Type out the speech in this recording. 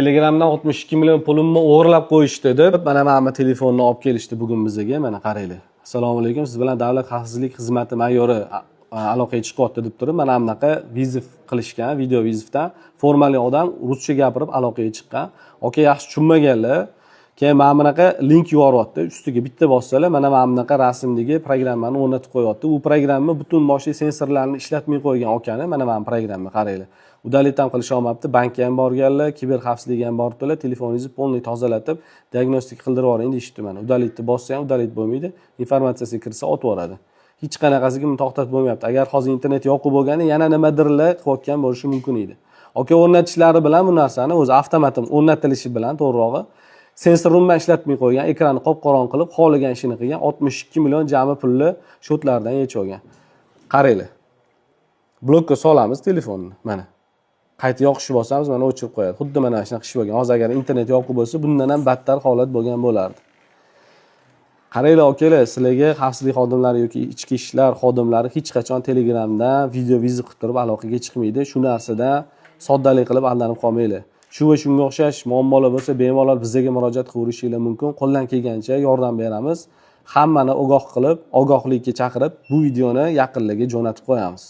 Telegramdan 62 million pulimni o'g'irlab qo'yishdi deb mana telefonni olib kelishdi bugun bizga. Mana qaranglar. Assalomu alaykum. Siz bilan Davlat xavfsizlik xizmati mayori aloqaga chiqyapti deb turib, mana bunaqa vizif qilishgan, video vizifdan formali odam ruscha gapirib aloqaga chiqqan. Oke, yaxshi tushunmaganlar. Keyin mana bunaqa link yuboryapti. Ustiga bitta bossalar, mana bunaqa rasmdagi programmani o'rnatib qo'yapti. U programma butun boshli sensorlarni ishlatmay qo'ygan okani, mana programma qaranglar. Udalit ham qilisha olmabdi. Bankka ham borganlar, kiber xavfsizlikka ham boribdilar. Telefoningizni polniy tozalatib, diagnostik qildirib yuboring deyishdi mana. Udalitni bossa ham udalit bo'lmaydi. Informatsiyasi kirsa otib yuboradi. Hech qanaqasiga buni to'xtatib bo'lmayapti. Agar hozir internet yoqib bo'lganda yana nimadirlar qilayotgan bo'lishi mumkin edi. Oke, o'rnatishlari bilan bu narsani o'zi avtomatim o'rnatilishi bilan to'g'rirog'i sensor rumdan ishlatmay qo'ygan, ekranni qop-qorong qilib, xohlagan ishini qilgan, 62 million jami pulni shotlardan yechib olgan. Qaranglar. Blokka solamiz telefonni, mana. Qayta yoqishni bosamiz, mana o'chirib qo'yadi. Xuddi mana shunaqa ish bo'lgan. Hozir agar internet yoqib bo'lsa, bundan ham battar holat bo'lgan bo'lardi. Qaranglar akalar, sizlarga xavfsizlik xodimlari yoki ichki ishlar xodimlari hech qachon Telegramdan video vizit qilib turib aloqaga chiqmaydi. Shu narsadan soddalik qilib aldanib qolmanglar. Shu va shunga o'xshash muammolar bo'lsa, bemalol bizga murojaat qilishingiz mumkin. Qo'ldan kelgancha yordam beramiz. Hammani ogoh qilib, ogohlikka chaqirib, bu videoni yaqinlarga jo'natib qo'yamiz.